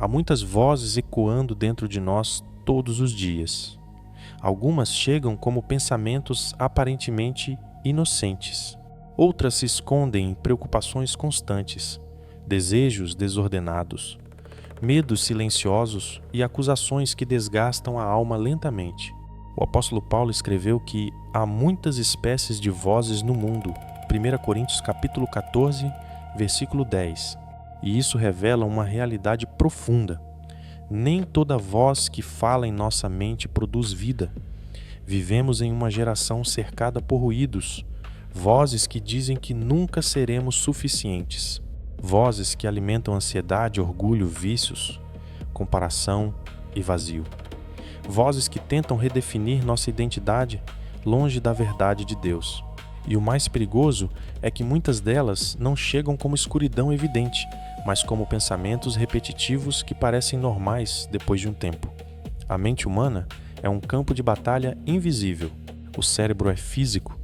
Há muitas vozes ecoando dentro de nós todos os dias. Algumas chegam como pensamentos aparentemente inocentes. Outras se escondem em preocupações constantes, desejos desordenados, medos silenciosos e acusações que desgastam a alma lentamente. O apóstolo Paulo escreveu que há muitas espécies de vozes no mundo, 1 Coríntios capítulo 14, versículo 10. E isso revela uma realidade profunda. Nem toda voz que fala em nossa mente produz vida. Vivemos em uma geração cercada por ruídos, vozes que dizem que nunca seremos suficientes, vozes que alimentam ansiedade, orgulho, vícios, comparação e vazio. Vozes que tentam redefinir nossa identidade longe da verdade de Deus. E o mais perigoso é que muitas delas não chegam como escuridão evidente, mas como pensamentos repetitivos que parecem normais depois de um tempo. A mente humana é um campo de batalha invisível. O cérebro é físico,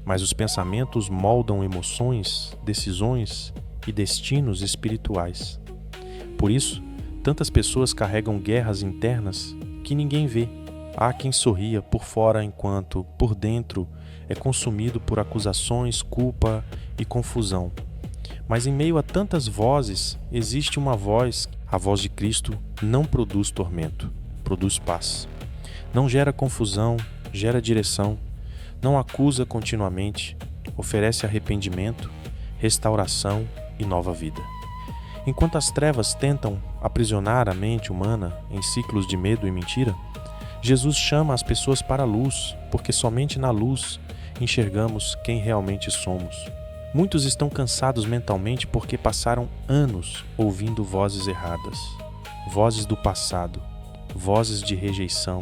mas os pensamentos moldam emoções, decisões e destinos espirituais. Por isso, tantas pessoas carregam guerras internas que ninguém vê. Há quem sorria por fora enquanto, por dentro, é consumido por acusações, culpa e confusão. Mas em meio a tantas vozes, existe uma voz. A voz de Cristo não produz tormento, produz paz. Não gera confusão, gera direção. Não acusa continuamente, oferece arrependimento, restauração e nova vida. Enquanto as trevas tentam aprisionar a mente humana em ciclos de medo e mentira, Jesus chama as pessoas para a luz, porque somente na luz enxergamos quem realmente somos. Muitos estão cansados mentalmente porque passaram anos ouvindo vozes erradas, vozes do passado, vozes de rejeição,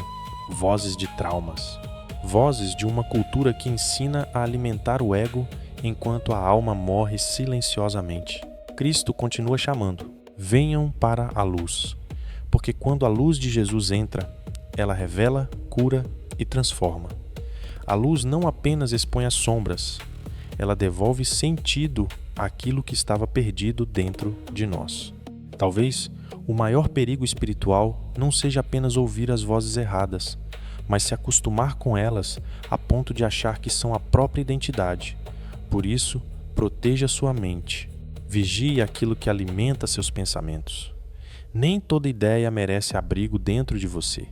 vozes de traumas, vozes de uma cultura que ensina a alimentar o ego enquanto a alma morre silenciosamente. Cristo continua chamando: venham para a luz, porque quando a luz de Jesus entra, ela revela, cura e transforma. A luz não apenas expõe as sombras, ela devolve sentido àquilo que estava perdido dentro de nós. Talvez o maior perigo espiritual não seja apenas ouvir as vozes erradas, mas se acostumar com elas a ponto de achar que são a própria identidade. Por isso, proteja sua mente. Vigie aquilo que alimenta seus pensamentos. Nem toda ideia merece abrigo dentro de você.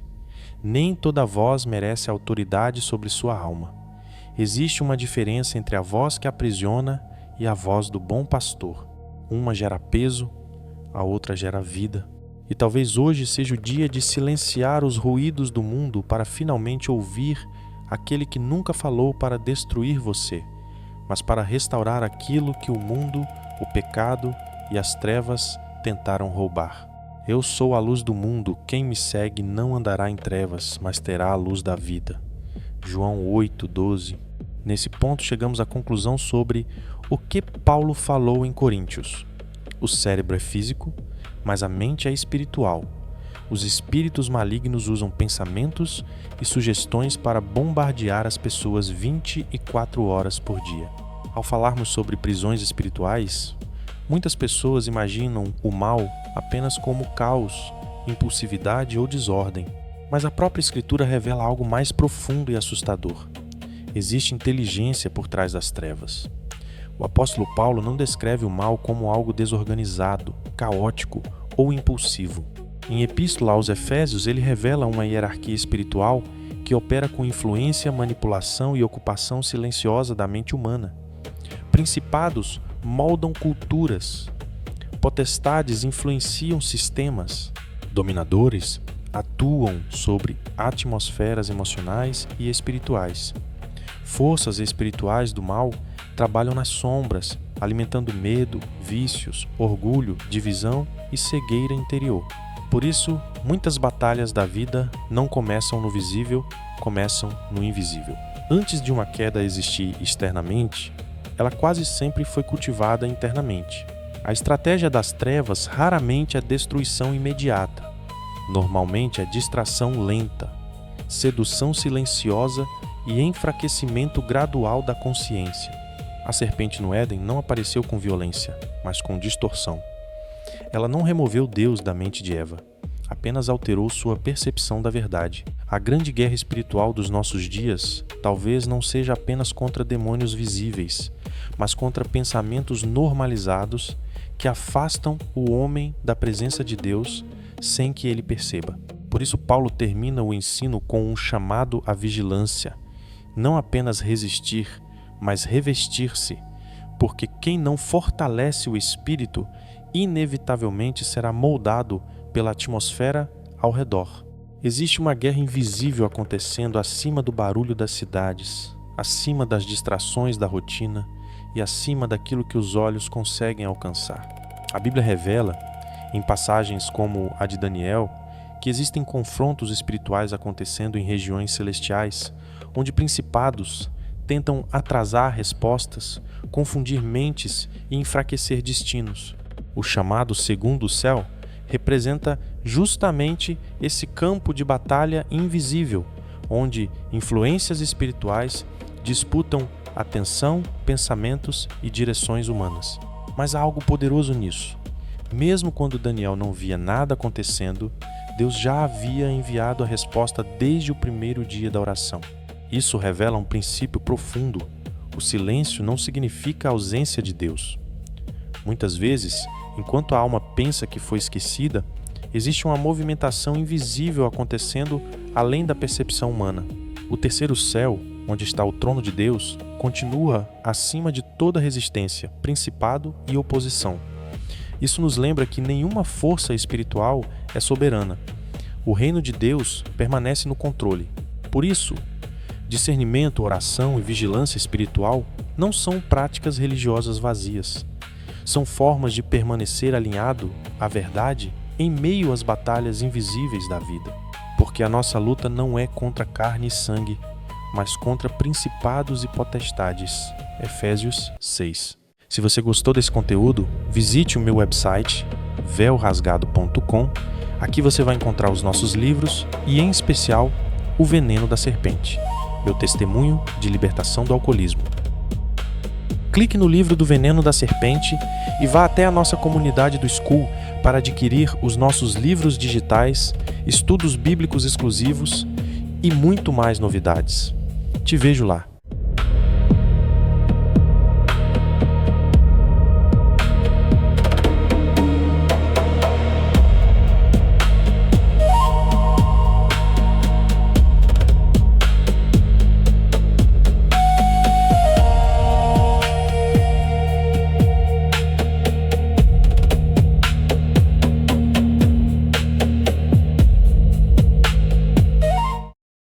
Nem toda voz merece autoridade sobre sua alma. Existe uma diferença entre a voz que aprisiona e a voz do bom pastor. Uma gera peso, a outra gera vida. E talvez hoje seja o dia de silenciar os ruídos do mundo para finalmente ouvir aquele que nunca falou para destruir você, mas para restaurar aquilo que o mundo, o pecado e as trevas tentaram roubar. Eu sou a luz do mundo, quem me segue não andará em trevas, mas terá a luz da vida. João 8:12. Nesse ponto chegamos à conclusão sobre o que Paulo falou em Coríntios. O cérebro é físico, mas a mente é espiritual. Os espíritos malignos usam pensamentos e sugestões para bombardear as pessoas 24 horas por dia. Ao falarmos sobre prisões espirituais, muitas pessoas imaginam o mal apenas como caos, impulsividade ou desordem. Mas a própria Escritura revela algo mais profundo e assustador. Existe inteligência por trás das trevas. O apóstolo Paulo não descreve o mal como algo desorganizado, caótico ou impulsivo. Em Epístola aos Efésios, ele revela uma hierarquia espiritual que opera com influência, manipulação e ocupação silenciosa da mente humana. Principados moldam culturas. Potestades influenciam sistemas. Dominadores atuam sobre atmosferas emocionais e espirituais. Forças espirituais do mal trabalham nas sombras, alimentando medo, vícios, orgulho, divisão e cegueira interior. Por isso, muitas batalhas da vida não começam no visível, começam no invisível. Antes de uma queda existir externamente, ela quase sempre foi cultivada internamente. A estratégia das trevas raramente é destruição imediata. Normalmente é distração lenta, sedução silenciosa e enfraquecimento gradual da consciência. A serpente no Éden não apareceu com violência, mas com distorção. Ela não removeu Deus da mente de Eva, apenas alterou sua percepção da verdade. A grande guerra espiritual dos nossos dias talvez não seja apenas contra demônios visíveis, mas contra pensamentos normalizados que afastam o homem da presença de Deus sem que ele perceba. Por isso, Paulo termina o ensino com um chamado à vigilância, não apenas resistir, mas revestir-se, porque quem não fortalece o espírito inevitavelmente será moldado pela atmosfera ao redor. Existe uma guerra invisível acontecendo acima do barulho das cidades, acima das distrações da rotina e acima daquilo que os olhos conseguem alcançar. A Bíblia revela, em passagens como a de Daniel, que existem confrontos espirituais acontecendo em regiões celestiais, onde principados tentam atrasar respostas, confundir mentes e enfraquecer destinos. O chamado segundo céu representa justamente esse campo de batalha invisível, onde influências espirituais disputam atenção, pensamentos e direções humanas. Mas há algo poderoso nisso. Mesmo quando Daniel não via nada acontecendo, Deus já havia enviado a resposta desde o primeiro dia da oração. Isso revela um princípio profundo. O silêncio não significa a ausência de Deus. Muitas vezes, enquanto a alma pensa que foi esquecida, existe uma movimentação invisível acontecendo além da percepção humana. O terceiro céu, onde está o trono de Deus, continua acima de toda resistência, principado e oposição. Isso nos lembra que nenhuma força espiritual é soberana. O reino de Deus permanece no controle. Por isso, discernimento, oração e vigilância espiritual não são práticas religiosas vazias. São formas de permanecer alinhado à verdade em meio às batalhas invisíveis da vida. Porque a nossa luta não é contra carne e sangue, mas contra principados e potestades. Efésios 6. Se você gostou desse conteúdo, visite o meu website, velrasgado.com. Aqui você vai encontrar os nossos livros e, em especial, O Veneno da Serpente, meu testemunho de libertação do alcoolismo. Clique no livro do Veneno da Serpente e vá até a nossa comunidade do School para adquirir os nossos livros digitais, estudos bíblicos exclusivos e muito mais novidades. Te vejo lá.